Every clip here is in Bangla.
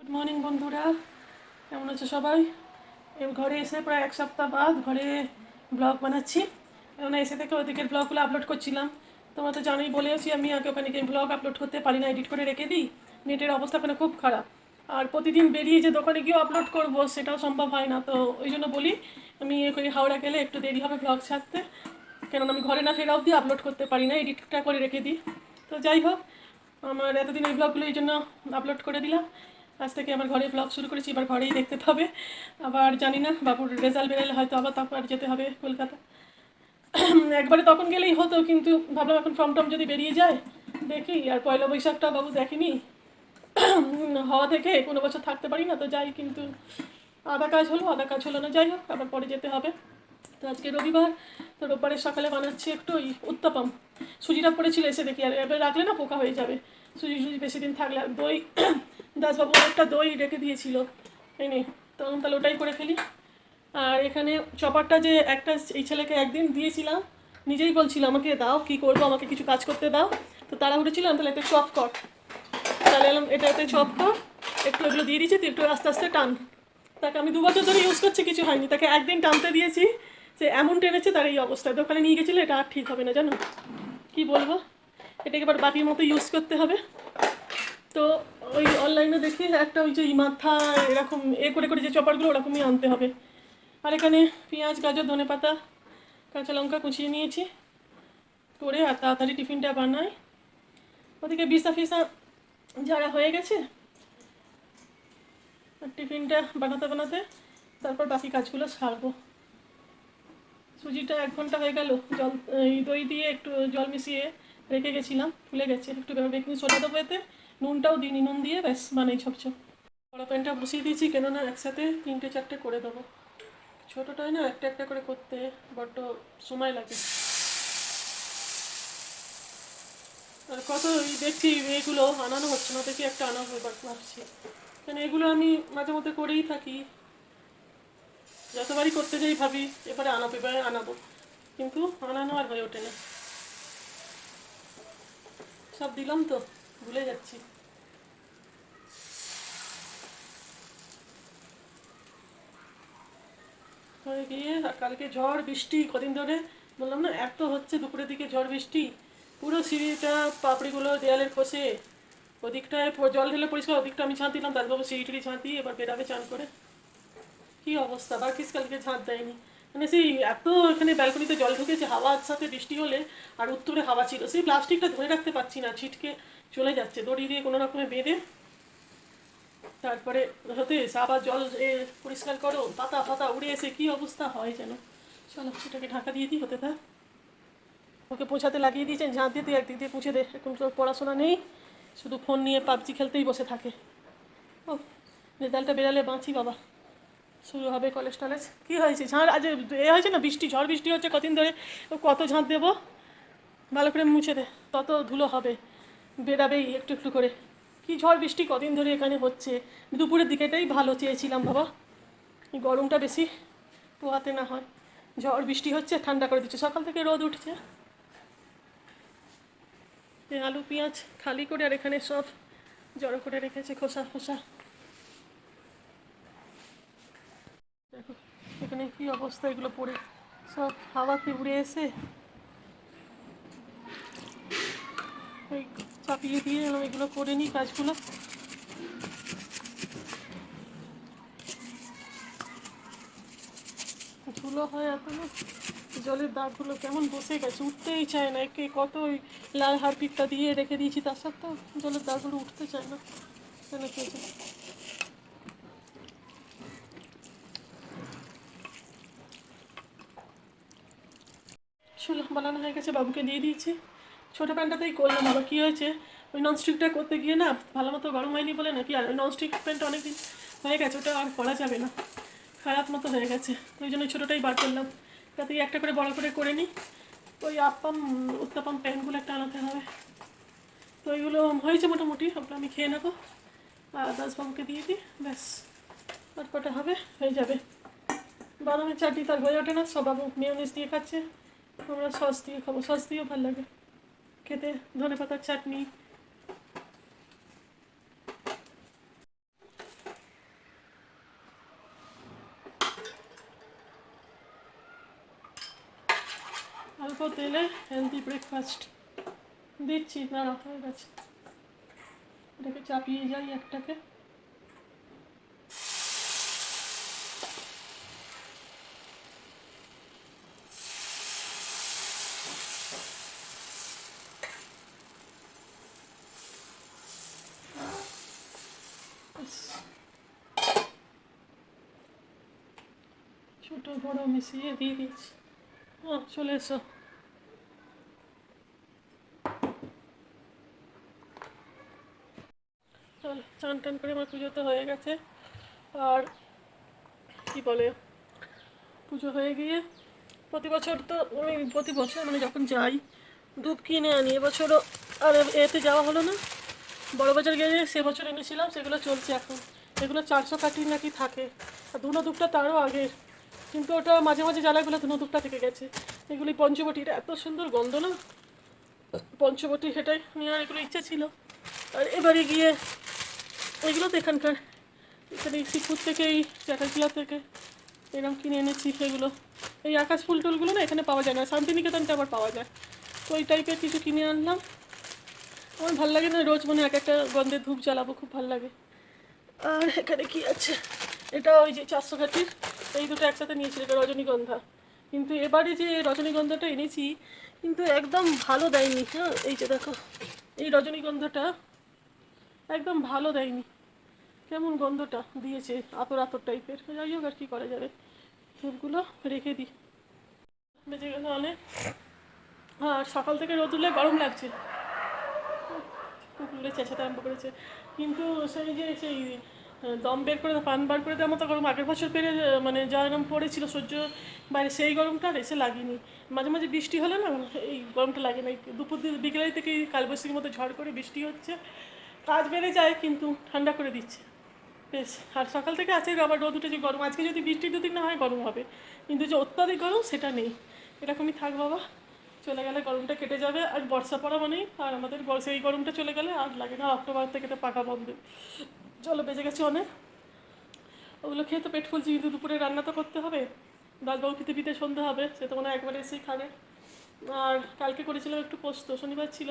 গুড মর্নিং বন্ধুরা, কেমন আছো সবাই? ঘরে এসে প্রায় এক সপ্তাহ বাদ ঘরে ব্লগ বানাচ্ছি। কেননা এসে থেকে ওদিকের ব্লগগুলো আপলোড করছিলাম। তোমরা তো জানোই, বলেওছি আমি আগে, ওখানে গিয়ে ব্লগ আপলোড করতে পারি না, এডিট করে রেখে দিই। নেটের অবস্থা ওখানে খুব খারাপ। আর প্রতিদিন বেরিয়ে যে দোকানে গিয়েও আপলোড করবো সেটাও সম্ভব হয় না। তো ওই জন্য বলি আমি করি হাওড়া গেলে একটু দেরি হবে ব্লগ ছাড়তে, কেননা আমি ঘরে না ফেরা অবধি আপলোড করতে পারি না, এডিটটা করে রেখে দিই। তো যাই হোক, আমার এতদিন এই ব্লগগুলো এই জন্য আপলোড করে দিলাম। আজ থেকে আমার ঘরে ব্লগ শুরু করেছি, এবার ঘরেই দেখতে পাবে। আবার জানি না, বাবুর রেজাল্ট বেরোলে হয়তো আবার তারপর যেতে হবে কলকাতা। একবারে তখন গেলেই হতো, কিন্তু ভাবলাম এখন ফর্ম টর্ম যদি বেরিয়ে যায় দেখি। আর পয়লা বৈশাখটা বাবু দেখেনি হওয়া থেকে কোনো বছর থাকতে পারি না, তো যাই। কিন্তু আধা কাজ হলো আধা কাজ হলো না, যাই হোক, আবার পরে যেতে হবে। তো আজকে রবিবার, তো রোববারের সকালে বানাচ্ছি একটু ওই উত্তপম। সুজিটা পড়েছিল, এসে দেখি আর এবার রাখলে না পোকা হয়ে যাবে, সুজি সুজি বেশি দিন থাকলে। আর দই দাসবাবু একটা দই রেখে দিয়েছিল এই নে, তখন তাহলে ওটাই করে ফেলি। আর এখানে চপারটা যে একটা এই ছেলেকে একদিন দিয়েছিলাম, নিজেই বলছিল আমাকে দাও, কি করবো, আমাকে কিছু কাজ করতে দাও। তো তাড়াহুড়ো ছিলাম, তাহলে একটা চপ কর, তাহলে এলাম এটাতে চপ কর, একটু এগুলো দিয়ে দিয়েছি, তুই একটু আস্তে আস্তে টান। তাকে আমি 2 বছর ধরে ইউজ করছি, কিছু হয়নি। তাকে একদিন টানতে দিয়েছি, সে এমন টেনেছে তার এই অবস্থা। দোকানে নিয়ে গেছিলো, এটা আর ঠিক হবে না, জানো কি বলবো। এটাকে এবার বাটির মতো ইউজ করতে হবে। তো ওই অনলাইনে দেখি একটা ওই যে মাথা এরকম করে করে যে চপারগুলো, ওরকমই আনতে হবে। আর এখানে পেঁয়াজ, গাজর, ধনেপাতা, কাঁচা লঙ্কা কুচিয়ে নিয়েছি করে, আর তাড়াতাড়ি টিফিনটা বানাই। ওদিকে বিসা ফিসা যারা হয়ে গেছে, আর টিফিনটা বানাতে বানাতে তারপর বাকি কাজগুলো সারবো। সুজিটা 1 ঘন্টা হয়ে গেল, জল এই দই দিয়ে একটু জল মিশিয়ে রেখে গেছিলাম, ফুলে গেছে। একটু বেকিং সোডা দেবো এতে, নুনটাও দিইনি, নুন দিয়ে ব্যাস বানাই ছপছপ। বড় প্যানটা বসিয়ে দিয়েছি, কেননা একসাথে 3টে 4টে করে দেবো। ছোটোটাই না, একটা একটা করে করতে বড্ড সময় লাগে। আর কত দেখছি এগুলো আনানো হচ্ছে না, দেখি একটা আনাবো এবার ভাবছি। কেন এগুলো আমি মাঝে মধ্যে করেই থাকি, যতবারই করতে যাই ভাবি এবারে আনাবো, এবারে আনাবো, কিন্তু আনানো আর হয়ে ওঠে না। সব দিলাম তো ভুলে যাচ্ছি। হয়ে গিয়ে আর কালকে ঝড় বৃষ্টি, কদিন ধরে বললাম না এত হচ্ছে, দুপুরের দিকে ঝড় বৃষ্টি, পুরো সিঁড়িটা পাপড়িগুলো দেয়ালের খসে, ওদিকটায় জল ঢেলে পরিষ্কার, ওদিকটা আমি ঝাঁট দিলাম, দাসবাবু সিঁড়ি টিড়ি ঝাঁট দিয়ে এবার বেরাবে চান করে। কি অবস্থা, বাকিস কালকে ঝাঁট দেয়নি। মানে সেই এত এখানে ব্যালকনিতে জল ঢুকেছে, হাওয়ার সাথে বৃষ্টি হলে, আর উত্তরে হাওয়া ছিল, সেই প্লাস্টিকটা ধরে রাখতে পারছি না, ছিটকে চলে যাচ্ছে। দড়ি দিয়ে কোনো রকমে বেঁধে তারপরে হতে আবার জল পরিষ্কার করো, পাতা পাতা উড়ে এসে কি অবস্থা হয় যেন। চলো সেটাকে ঢাকা দিয়ে দিই, হতে থাক। ওকে পোছাতে লাগিয়ে দিয়েছেন, ঝাঁট দিয়ে তুই একদিক দিয়ে পুছে দে, এখন তো পড়াশোনা নেই, শুধু ফোন নিয়ে পাবজি খেলতেই বসে থাকে। ও, রেজাল্টটা বেরালে বাঁচি বাবা। শুরু হবে কলেজ টলেজ। কী হয়েছে, ঝাঁট আজ হয়েছে না, বৃষ্টি, ঝড় বৃষ্টি হচ্ছে কদিন ধরে, কত ঝাঁট দেবো, ভালো করে মুছে দে, তত ধুলো হবে, বেরাবেই একটু একটু করে। কি ঝড় বৃষ্টি কদিন ধরে এখানে হচ্ছে। দুপুরের দিকেটাই ভালো চেয়েছিলাম বাবা, এই গরমটা বেশি পোহাতে না হয়। ঝড় বৃষ্টি হচ্ছে, ঠান্ডা করে দিচ্ছে, সকাল থেকে রোদ উঠছে। এই আলু পেঁয়াজ খালি করে, আর এখানে সব জড়ো করে রেখেছে খোসা খোসা। দেখো এখানে কি অবস্থা, এগুলো পড়ে সব হাওয়াতে উড়ে এসে ওই চাপিয়ে দিয়ে এগুলো করে নিই কাজগুলো। ধুলো হয় এত না, জলের দাগগুলো কেমন বসে গেছে, উঠতেই চায় না। একে কত ওই লাল হারপিকটা দিয়ে রেখে দিয়েছি, তার সত্ত্বেও জলের দাগগুলো উঠতে চায় না, কেন কে জানে। ছোলা বানানো হয়ে গেছে, বাবুকে দিয়ে দিয়েছি। ছোটো প্যানটাতেই করলাম, আবার কী হয়েছে, ওই ননস্টিকটা করতে গিয়ে না ভালো মতো গরম হয়নি বলে নাকি, আর ওই ননস্টিক প্যানটা অনেকদিন হয়ে গেছে, ওটা আর করা যাবে না, খারাপ মতো হয়ে গেছে। ওই জন্য ছোটোটাই বার করলাম, তাতেই একটা করে বড় করে নিই। ওই আপ্পাম উত্তাপাম প্যানগুলো একটা আনাতে হবে। তো ওইগুলো হয়েছে মোটামুটি, ওগুলো আমি খেয়ে নেবো, আর দাসবাবুকে দিয়ে দিই, ব্যাস আর কটা হবে, হয়ে যাবে। বাদামের চাটনি তার হয়ে ওঠে না, সব বাবু মেয়োনিজ দিয়ে খাচ্ছে, আমরা সস দিয়ে খাবো, সস দিয়েও ভালো লাগে খেতে, ধনে পাতার চাটনি। অল্প তেলে হেলদি ব্রেকফাস্ট দিচ্ছি। দাঁড়া, হয়ে গেছে। এটাকে চাপিয়ে যাই একটাকে। ছোটো বড়ো মিশিয়ে দিয়ে দিচ্ছি। চলে এসো। চান টান করে আমার পুজো তো হয়ে গেছে। আর কি বলে, পুজো হয়ে গিয়ে প্রতি বছর তো আমি প্রতি বছর মানে যখন যাই ধূপ কিনে আনি। এবছরও আর এতে যাওয়া হলো না। বড়বাজার গেলে সে বছর এনেছিলাম, সেগুলো চলছে এখন। এগুলো 400 কাঠি নাকি থাকে। আর ধুনো ধূপটা তারও আগের, কিন্তু ওটা মাঝে মাঝে জ্বালাগুলো ধুনো ধূপটা থেকে গেছে। এগুলি পঞ্চবটিটা এত সুন্দর গন্ধ না, পঞ্চবটি সেটাই নেওয়ার এগুলো ইচ্ছা ছিল। আর এবারে গিয়ে এগুলো তো এখানে শিবপুর থেকে, এই চ্যাটার্জিলা থেকে এরকম কিনে এনেছি। সেগুলো এই আকাশ ফুল টুলগুলো না এখানে পাওয়া যায় না, শান্তিনিকেতনটা আবার পাওয়া যায়। তো ওই টাইপের কিছু কিনে আনলাম। আমার ভালো লাগে না রোজ মানে এক একটা গন্ধের ধূপ জ্বালাবো, খুব ভালো লাগে। আর এখানে কি আছে, এটা ওই যে 400 কাঠির এই দুটো একসাথে নিয়েছিল, এটা রজনীগন্ধা। কিন্তু এবারে যে রজনীগন্ধাটা এনেছি কিন্তু একদম ভালো দেয়নি। হ্যাঁ, এই যে দেখো, এই রজনীগন্ধাটা একদম ভালো দেয়নি, কেমন গন্ধটা দিয়েছে, আতর আতর টাইপের। যাই হোক, আর কি করা যাবে, ধূপগুলো রেখে দিই। বেজে গেল অনেক। আর সকাল থেকে রোদ উঠলে গরম লাগছে, কুকুরে চেঁচাতে আরম্ভ করেছে। কিন্তু সেই দম বের করে পান বার করে দেওয়ার মতো গরম আগের বছর পেরে মানে যা এরকম পড়েছিল সহ্য বাইরে, সেই গরমটা আর এসে লাগেনি। মাঝে মাঝে বৃষ্টি হলে না এই গরমটা লাগে না। দুপুর বিকেলের থেকে কালবৈশাখীর মতো ঝড় করে বৃষ্টি হচ্ছে, কাজ বেড়ে যায় কিন্তু ঠান্ডা করে দিচ্ছে বেশ। আর সকাল থেকে আছে আবার রোদ উঠেছে, গরম। আজকে যদি বৃষ্টি দুদিন না হয় গরম হবে, কিন্তু যে অত্যাধিক গরম সেটা নেই। এরকমই থাক বাবা, চলে গেলে গরমটা কেটে যাবে। আর বর্ষা পড়া মানেই আর আমাদের সেই গরমটা চলে গেলে আর লাগে না। অক্টোবর থেকে তো পাকা বন্ধ। চলো, বেজে গেছে অনেক। ওগুলো খেয়ে তো পেট ফুলছে, কিন্তু দুপুরে রান্না তো করতে হবে। দাদবাবু খেতে পিতে সন্ধে হবে, সে তো মনে হয় একবারে এসেই খাবে। আর কালকে করেছিলাম একটু পোস্ত, শনিবার ছিল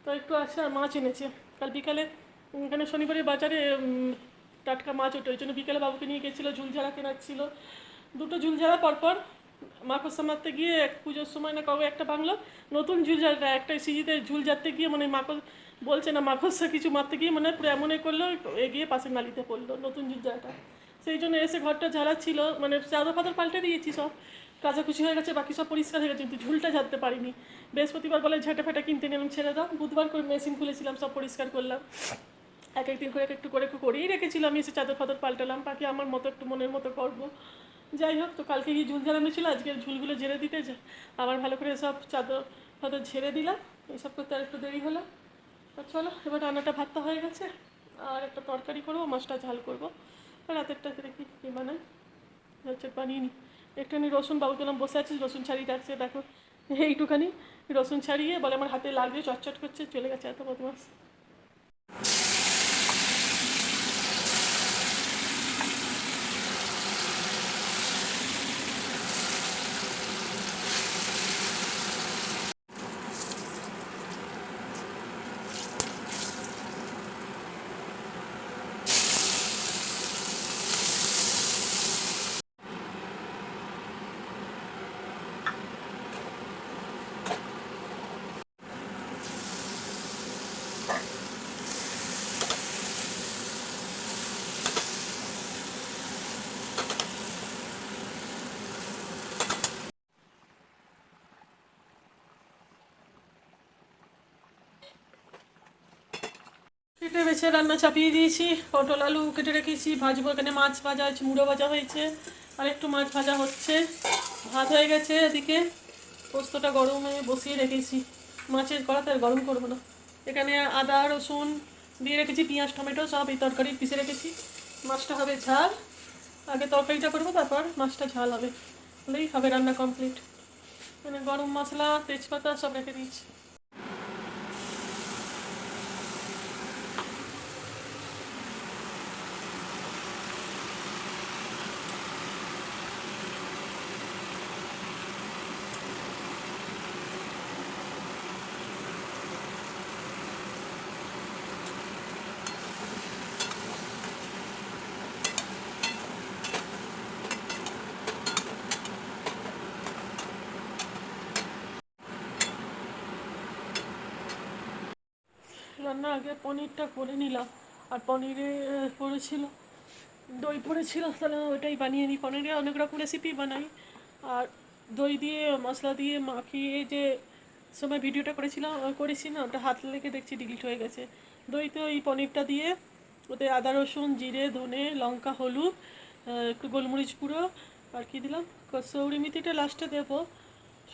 তো একটু আছে। আর মাছ এনেছে কাল বিকালে, এখানে শনিবারের বাজারে টাটকা মাছ ওঠে, ওই জন্য বিকেলে বাবুকে নিয়ে গেছিলো। ঝুলঝাড়া কেনার ছিল, দুটো ঝুলঝাড়া পরপর মাকড়সা মারতে গিয়ে পুজোর সময় না কবে একটা বাংলো নতুন ঝুলঝাড়া, একটা সিঁড়িতে ঝুল জারতে গিয়ে মানে বলছে না মাকড়সা কিছু মারতে গিয়ে মানে পুরো এমনই করলো, এগিয়ে পাশের নালিতে পড়লো নতুন ঝুলঝাড়াটা। সেই জন্য এসে ঘরটা ঝাড়া ছিল, মানে চাদর ফাদর পাল্টে দিয়েছি, সব কাচাকুচি হয়ে গেছে, বাকি সব পরিষ্কার হয়ে গেছে, কিন্তু ঝুলটা ঝাড়তে পারিনি। বৃহস্পতিবার বলে ঝেঁটে ফেটে কিনতে নিলাম, ছেড়ে দাও। বুধবার করে মেশিন খুলেছিলাম, সব পরিষ্কার করলাম। এক একদিন করে একটু করে করেই রেখেছিলাম। আমি এসে চাদর ফাদর পাল্টালাম, বাকি আমার মতো একটু মনের মতো করবো। যাই হোক, তো কালকে গিয়ে ঝুল ঝাড়ানো ছিল, আজকে ঝুলগুলো ঝেড়ে দিতে আবার ভালো করে সব চাদর ফাদর ঝেড়ে দিলাম। এইসব করতে আর একটু দেরি হলো। চলো, এবার রান্নাটা ভাতটা হয়ে গেছে, আর একটা তরকারি করবো, মাছটা ঝাল করবো। আর রাতেরটা দেখি কী বানাই, হচ্ছে বানিয়ে নিই। একটুখানি রসুন, বাবু গেলাম বসে আছিস, রসুন ছাড়িয়ে যাচ্ছে দেখো, এইটুখানি রসুন ছাড়িয়ে বলে আমার হাতে লাগবে, চটচট করছে, চলে গেছে এত বদমাস। কেটে বেছে রান্না চাপিয়ে দিয়েছি, পটল আলু কেটে রেখেছি, ভাজবো। এখানে মাছ ভাজা আছে, মুড়ো ভাজা হয়েছে, আর একটু মাছ ভাজা হচ্ছে। ভাত হয়ে গেছে, এদিকে পোস্তটা গরমে বসিয়ে রেখেছি। মাছের কড়াতে আর গরম করবো না। এখানে আদা রসুন দিয়ে রেখেছি, পেঁয়াজ টমেটো সব এই তরকারি পিষে রেখেছি। মাছটা হবে ঝাল, আগে তরকারিটা করবো, তারপর মাছটা ঝাল হবে, হলেই হবে রান্না কমপ্লিট। মানে গরম মশলা তেজপাতা সব রেখে দিয়েছি। রান্নার আগে পনিরটা করে নিলাম, আর পনিরে পড়েছিল দই পড়েছিল, তাহলে ওইটাই বানিয়ে নিই। পনিরে অনেক রকম রেসিপি বানাই, আর দই দিয়ে মশলা দিয়ে মাখিয়ে যে সময় ভিডিওটা করেছি না, ওটা হাত লেগে দেখছি ডিলিট হয়ে গেছে। দইতে ওই পনিরটা দিয়ে ওতে আদা রসুন জিরে ধনে লঙ্কা হলুদ একটু গোলমরিচ গুঁড়ো আর কি দিলাম, কসৌরি মেথিটা লাস্টে দেবো,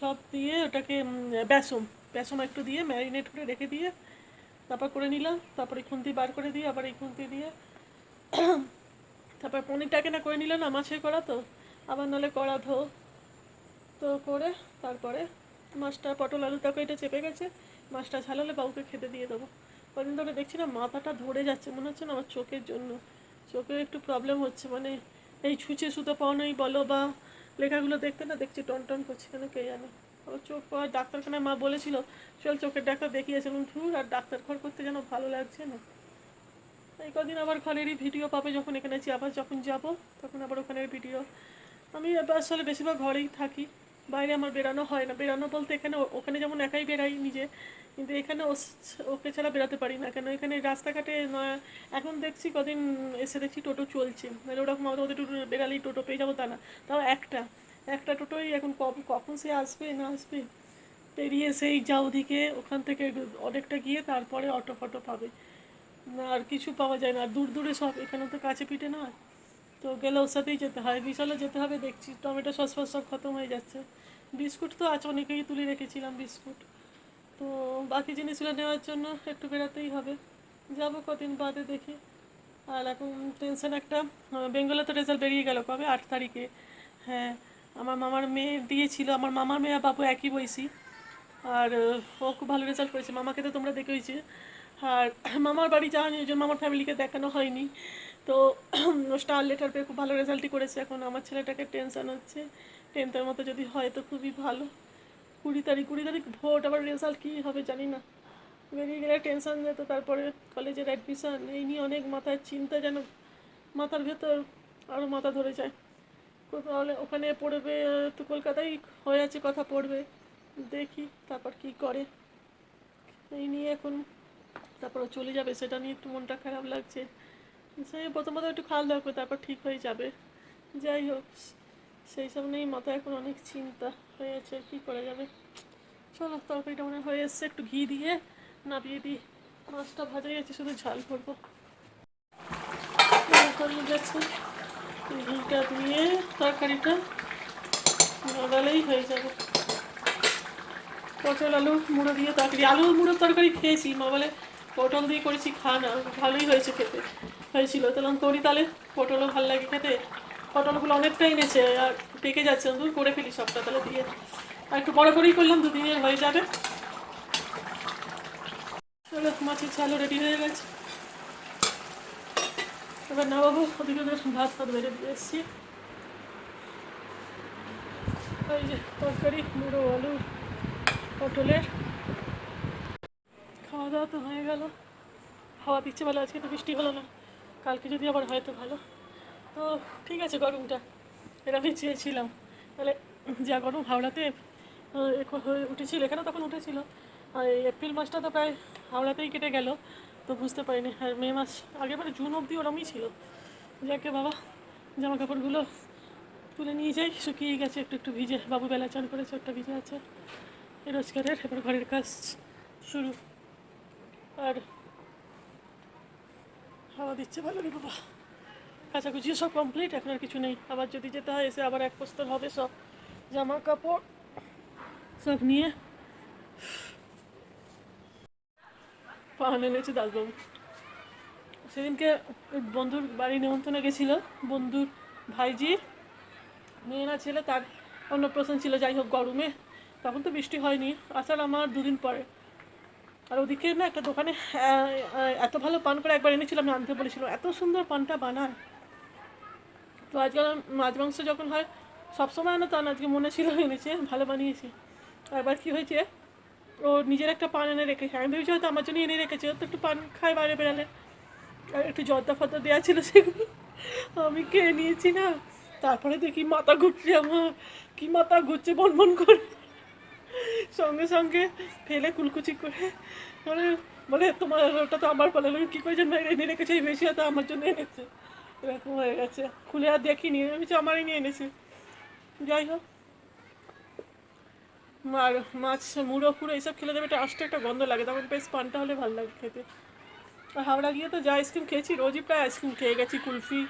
সব দিয়ে ওটাকে বেসম বেসম একটু দিয়ে ম্যারিনেট করে রেখে দিয়ে তারপর করে নিলাম। তারপর এই খুন্তি বার করে দিয়ে আবার এই খুন্তি দিয়ে তারপর পনিরটাকে না করে নিল না, মাছের কড়া তো আবার নাহলে কড়া ধো তো করে তারপরে মাছটা পটল আলু তরকারিটা চেপে গেছে, মাছটা ঝালালে বাবুকে খেতে দিয়ে দেবো। কদিন ধরে দেখছি না মাথাটা ধরে যাচ্ছে, মনে হচ্ছে না আমার চোখের জন্য, চোখের একটু প্রবলেম হচ্ছে, মানে এই ছুঁচে সুতো পাওয়ানোই বলো বা লেখাগুলো দেখতে না দেখছি টন টন করছে কেন কে জানে। আবার চোখ পাওয়ার ডাক্তারখানায় মা বলেছিল চল চোখের ডাক্তার দেখিয়েছিলাম, ধুর আর ডাক্তার ঘর করতে যেন ভালো লাগছে না। এই কদিন আবার ঘরেরই ভিডিও পাবে, যখন এখানে আবার যখন যাব তখন আবার ওখানের ভিডিও। আমি আসলে বেশিরভাগ ঘরেই থাকি, বাইরে আমার বেরানো হয় না। বেরানো বলতে এখানে ওখানে যেমন একাই বেরাই নিজে, কিন্তু এখানে ওকে ছাড়া বেরাতে পারি না, কেন এখানে রাস্তাঘাটে এখন দেখছি কদিন এসে দেখছি টোটো চলছে, মানে ওরকম আমাদের ওদের টোটো বেরালেই টোটো পেয়ে যাবো তা না, তাও একটা একটা টোটোই এখন কখন সে আসবে না আসবে, পেরিয়ে সেই যা ওদিকে ওখান থেকে অনেকটা গিয়ে তারপরে অটো ফটো পাবে না, আর কিছু পাওয়া যায় না। আর দূর দূরে সব, এখানে তো কাছে পিঠে না, তো গেলে ওর সাথেই যেতে হয়। বিশালও যেতে হবে, দেখছি টমেটো সস ফস সব খতম হয়ে যাচ্ছে। বিস্কুট তো আছে অনেকেই তুলে রেখেছিলাম বিস্কুট, তো বাকি জিনিসগুলো নেওয়ার জন্য একটু বেরোতেই হবে, যাব কদিন বাদে দেখি। আর এখন টেনশন একটা, বেঙ্গলে তো রেজাল্ট বেরিয়ে গেল কবে, 8 তারিখে। হ্যাঁ, আমার মামার মেয়ে দিয়েছিল, আমার মামার মেয়ে আর বাবু একই বয়সী, আর ও খুব ভালো রেজাল্ট করেছে, মামাকে তো তোমরা দেখেইছে। আর মামার বাড়ি যাওয়া নিয়ে, ওই জন্য মামার ফ্যামিলিকে দেখানো হয়নি, তো স্টার লেটার পেয়ে খুব ভালো রেজাল্টই করেছে। এখন আমার ছেলেটাকে টেনশন হচ্ছে, 10th-এর মতো যদি হয় তো খুবই ভালো। 20 তারিখ ভোট, আবার রেজাল্ট কী হবে জানি না, বেরিয়ে গেলে টেনশন যেত। তারপরে কলেজের অ্যাডমিশন, এই নিয়ে অনেক মাথায় চিন্তা, যেন মাথার ভেতর আরও মাথা ধরে যায়। তাহলে ওখানে পড়বে তো, কলকাতায় হয়ে আছে কথা, পড়বে দেখি তারপর কি করে, এই নিয়ে এখন। তারপর চলে যাবে, সেটা নিয়ে একটু মনটা খারাপ লাগছে। সে প্রথমত একটু খাওয়া দাওয়া করে তারপর ঠিক হয়ে যাবে। যাই হোক, সেই সব নিয়েই মাথায় এখন অনেক চিন্তা হয়েছে, কী করা যাবে। চলো, তরকারিটা মনে হয়ে এসছে, একটু ঘি দিয়ে নামিয়ে দিই। মাছটা ভাজাই আছে, শুধু ঝাল করবো। হয়ে গেছে, ঘিটা দিয়ে তরকারিটা নাড়ালেই হয়ে যাবে। পটল আলু মুড়ো দিয়ে তরকারি, আলু মুড়োর তরকারি খেয়েছি, মা বলে পটল দিয়ে করেছি খা না, ভালোই হয়েছে খেতে, হয়েছিল। তাহলে করি, তাহলে পটলও ভালো লাগে খেতে। পটলগুলো অনেকটা এনেছে আর পেকে যাচ্ছে, দূর করে ফেলি সবটা তাহলে দিয়ে, আর একটু বড় করেই করলাম, 2 দিনের হয়ে যাবে। চলো, মাছের ঝালও রেডি হয়ে গেছে, এবার না বাবু ওদিকে ভাত ফাত বেড়ে দিয়ে এসছি। ওই যে তরকারি মুড়ো আলু পটলের, খাওয়া দাওয়া তো হয়ে গেল। হাওয়া দিচ্ছে ভালো, আজকে তো বৃষ্টি হলো না, কালকে যদি আবার হয় তো ভালো। তো ঠিক আছে, গরমটা এটা আমি চেয়েছিলাম, তাহলে যা গরম হাওড়াতে হয়ে উঠেছিল, এখানে তখন উঠেছিল। আর এই এপ্রিল মাসটা তো প্রায় হাওড়াতেই কেটে গেল, তো বুঝতে পারিনি। আর মে মাস আগেবারে জুন অবধি ওরমই ছিল। যাকে বাবা, জামা কাপড়গুলো তুলে নিয়ে যাই, শুকিয়ে গেছে, একটু একটু ভিজে, বাবু বেলা চান করেছে, একটা ভিজে আছে। রোজগারের এবার ঘরের কাজ শুরু। আর হাওয়া দিচ্ছে ভালো রে বাবা, কাচাকুচিও সব কমপ্লিট, এখন আর কিছু নেই। আবার যদি যেতে হয় এসে আবার এক প্রস্তর হবে, সব জামা কাপড় সব নিয়ে। পান এনেছে দাসবাবু, সেদিনকে বন্ধুর বাড়ি নেমন্তন্নে গেছিলো, বন্ধুর ভাইজির মেয়ে না ছেলে, তার অন্নপ্রাশন ছিল। যাই হোক, গরমে তখন তো বৃষ্টি হয়নি, আসার আমার 2 দিন পরে। আর ওদিকে না একটা দোকানে এত ভালো পান করে একবার এনেছিলাম, আমি আনতে বলেছিল, এত সুন্দর পানটা বানায়। তো আজকাল মাছ মাংস যখন হয় সবসময় না, তা না, আজকে মনে ছিল এনেছে, ভালো বানিয়েছে। একবার কী হয়েছে, ও নিজের একটা পান এনে রেখেছে, আমি ভেবেছি হয়তো আমার জন্য এনে রেখেছে, ও তো একটু পান খায় বাইরে বেড়ালে, আর একটু জর্দা ফর্দা দেওয়া ছিল, সেগুলো আমি খেয়ে নিয়েছি না। তারপরে দেখি মাথা ঘুরছে আমার, কি মাথা ঘুরছে বন বন করে, সঙ্গে সঙ্গে ফেলে কুলকুচি করে মানে বলে তোমার ওটা তো আমার বলে কী করে জন্য এনে রেখেছে, এই বেশি হয়তো আমার জন্য এনেছে, এরকম হয়ে গেছে। খুলে আর দেখিনি, ভেবেছি আমারই নিয়ে এনেছে। যাই হোক, আর মাছ মুড়ো ফুড়ো এইসব খেলে দেবে, এটা আসতে একটা গন্ধ লাগে, তখন বেশ পানটা হলে ভালো লাগে খেতে। আর হাওড়া গিয়ে তো যা আইসক্রিম খেয়েছি, রোজই প্রায় আইসক্রিম খেয়ে গেছি, কুলফি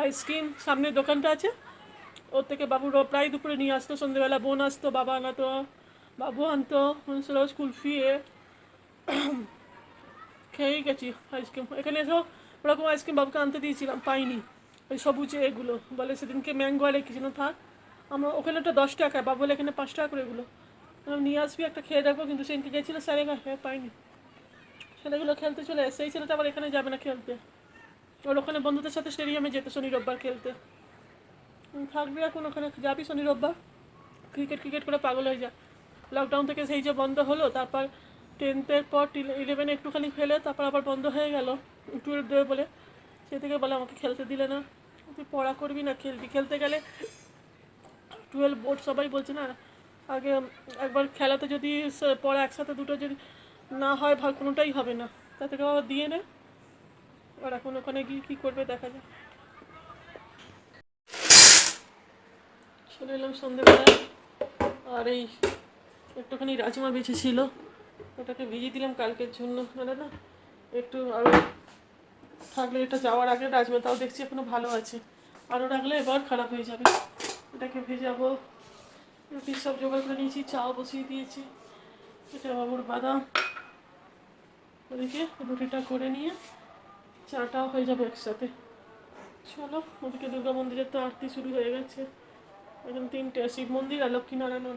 আইসক্রিম। সামনে দোকানটা আছে, ওর থেকে বাবু প্রায় দুপুরে নিয়ে আসতো, সন্ধ্যেবেলা বোন আসতো, বাবা আনাতো, বাবু আনতো, রোজ কুলফি খেয়েই গেছি আইসক্রিম। এখানে এসেও ওরকম আইসক্রিম বাবুকে আনতে দিয়েছিলাম, পাইনি। ওই সবুজে এগুলো বলে সেদিনকে ম্যাঙ্গো আর কিছু না থাক, আমার ওখানে ওটা 10 টাকা, বাবু বলে এখানে 5 টাকা করে এগুলো, নিয়ে আসবি একটা খেয়ে দেখবো। কিন্তু সেদিনকে গেছিলো স্যারে হ্যাঁ পাইনি। ছেলেগুলো খেলতে চলে এসে, এই ছেলেটা আবার এখানে যাবে না খেলতে, ওর ওখানে বন্ধুদের সাথে স্টেডিয়ামে যেত শনি রোববার খেলতে। থাকবি এখন ওখানে, যাবি শনি রোববার, ক্রিকেট ক্রিকেট করে পাগল হয়ে যায়। লকডাউন থেকে সেই যে বন্ধ হলো, তারপর 10th পর 11 একটুখানি খেলে, তারপর আবার বন্ধ হয়ে গেল 12 দেবে বলে। সে থেকে বলে আমাকে খেলতে দিলে না, তুই পড়া করবি না খেলবি, খেলতে গেলে 12 বোর্ড সবাই বলছে না। আগে একবার খেলাতে যদি পড়া একসাথে দুটো যদি না হয়, ভালো কোনোটাই হবে না, তা থেকে আবার দিয়ে নে। আর এখন ওখানে গিয়ে কী করবে দেখা যায়। চলে এলাম সন্ধ্যেবেলায়, আর এই একটুখানি রাজমা বেঁচে ছিল, ওটাকে ভিজিয়ে দিলাম কালকের জন্য, মানে না একটু আরও থাকলে, এটা যাওয়ার আগে রাজমা, তাও দেখছি এখনো ভালো আছে, আরও রাখলে এবার খারাপ হয়ে যাবে। এটাকে ভেজাবো, রুটির সব জোগাড় করে নিয়েছি, চাও বসিয়ে দিয়েছি, এটা বাবুর বাদাম, ওদিকে রুটিটা করে নিয়ে চাটাও হয়ে যাবে একসাথে। চলো, ওদিকে দুর্গা মন্দিরের তো আরতি শুরু হয়ে গেছে, এখন 3টে, শিব মন্দির আর লক্ষ্মীনারায়ণ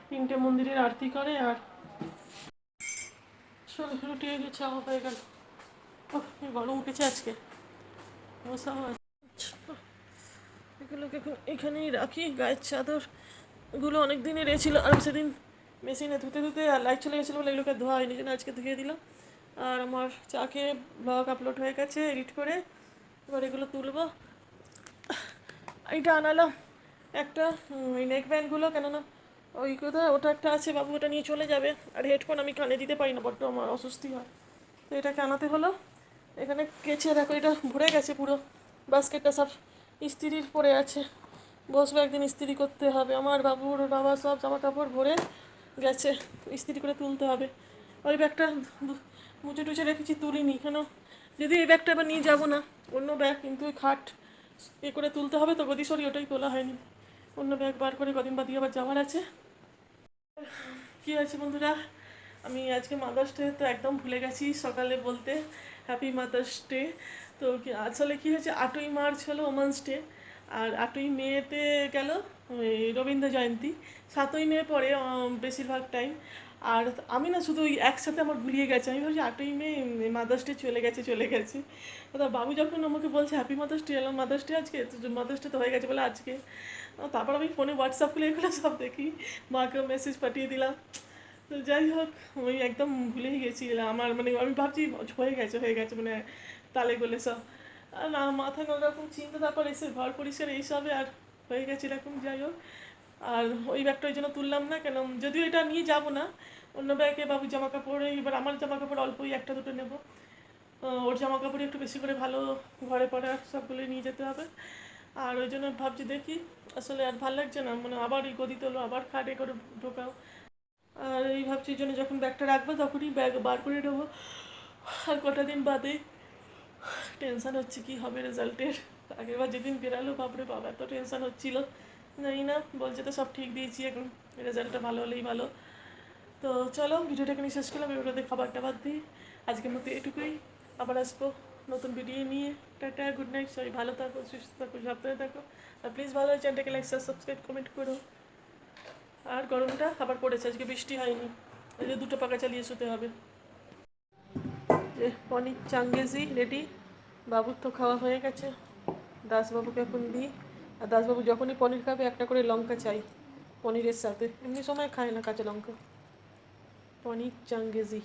3টে মন্দিরের আরতি করে। আর চলো, রুটি চাও হয়ে গেল। গরম উঠেছে আজকে, মশাও আছে। এগুলোকে এখানেই রাখি, গায়ের চাদরগুলো অনেক দিনের ছিল, আর সেদিন মেশিনে ধুতে ধুতে আর লাইট চলে গেছিলো বলে এগুলোকে ধোয়া হয়নি, জন্য আজকে ধুয়ে দিলাম। আর আমার চাকে ব্লগ আপলোড হয়ে গেছে এডিট করে, এবার এগুলো তুলবো। এইটা আনালাম একটা, ওই নেক ব্যান্ডগুলো, কেননা ওই কোথায় ওটা একটা আছে, বাবু ওটা নিয়ে চলে যাবে। আর হেডফোন আমি কানে দিতে পারি না, বড্ড আমার অস্বস্তি হয়, তো এটাকে আনাতে হলো। এখানে কেচে দেখো, এটা ভরে গেছে পুরো, বাস্কেটটা সব ইস্ত্রির পরে আছে, বসবে একদিন ইস্ত্রি করতে হবে। আমার বাবুর বাবা সব জামা কাপড় ভরে গেছে, ইস্ত্রি করে তুলতে হবে। ওই ব্যাগটা মুছে টুচে রেখেছি, তুলিনি কেন, যদি এই ব্যাগটা এবার নিয়ে যাবো না, অন্য ব্যাগ, কিন্তু ওই খাট করে তুলতে হবে তো, গদিসরি ওটাই তোলা হয়নি, অন্য ব্যাগ বার করে কদিন বাদ দিয়ে আবার যাওয়ার আছে। কী আছে বন্ধুরা, আমি আজকে মাদার্স ডে তো একদম ভুলে গেছি সকালে বলতে, হ্যাপি মাদার্স ডে। তো আসলে কী হয়েছে, 8ই মার্চ হলো ওমেন্স ডে, আর 8ই মেতে গেল রবীন্দ্র জয়ন্তী, 7ই মে পরে বেশিরভাগ টাইম। আর আমি না শুধু ওই একসাথে আমার গুলিয়ে গেছে, আমি ভাবছি 8ই মে মাদার্স ডে চলে গেছে চলে গেছে। তা বাবু যখন আমাকে বলছে হ্যাপি মাদার্স ডে, এলাম মাদার্স ডে আজকে, মাদার্স ডে তো হয়ে গেছে বলে আজকে। তারপর আমি ফোনে হোয়াটসঅ্যাপ খুলে এগুলো সব দেখি, মাকেও মেসেজ পাঠিয়ে দিলাম। তো যাই হোক, আমি একদম ভুলেই গেছিলাম, আমার মানে আমি ভাবছি হয়ে গেছে মানে তালে গোলে সব, আর না মাথায় কোনোরকম চিন্তা, তারপর এসে ঘর পরিষ্কার এইসবে আর হয়ে গেছে এরকম। যাই হোক, আর ওই ব্যাগটা ওই জন্য তুললাম না, কেন যদিও এটা নিয়ে যাবো না, অন্য ব্যাগে বাবুর জামা কাপড়, এবার আমার জামা কাপড় অল্পই একটা দুটো নেবো, ওর জামা কাপড় একটু বেশি করে ভালো ঘরে পড়া সবগুলোই নিয়ে যেতে হবে। আর ওই জন্য ভাবছি দেখি, আসলে আর ভালো লাগছে না, মানে আবার এই গদি তোলো, আবার খাটে করে ঢোকাও। আর এই ভাবছি জন্য যখন ব্যাগটা রাখবো তখনই ব্যাগ বার করে নেবো। আর কটা দিন বাদে টেনশান হচ্ছে কি হবে রেজাল্টের, আগেরবার যেদিন বেরালো বাপরে বাবা এত টেনশান হচ্ছিলো, জানি না, বলছে তো সব ঠিক দিয়েছি, এখন রেজাল্টটা ভালো হলেই ভালো। তো চলো, ভিডিওটাকে নিয়ে শেষ করলাম, ভিডিওতে খাবার টাবার দিই, আজকের মতো এটুকুই, আবার আসবো নতুন ভিডিও নিয়ে। টাটা, গুড নাইট, সবাই ভালো থাকো, সুস্থ থাকো, সাবধানে থাকো, আর প্লিজ ভালো চ্যানেলটাকে লাইক সাবস্ক্রাইব কমেন্ট করো। আর গরমটা আবার পড়েছে, আজকে বৃষ্টি হয়নি, এই যে 2টো পাখা চালিয়ে শুতে হবে। যে পনির চাঙ্গেজি রেডি, বাবুর তো খাওয়া হয়ে গেছে, দাসবাবুকে এখন দিই। আর দাসবাবু যখনই পনির খাবে একটা করে লঙ্কা চাই পনিরের সাথে, এমনি সময় খায় না কাঁচা লঙ্কা। পনির চাঙ্গেজি।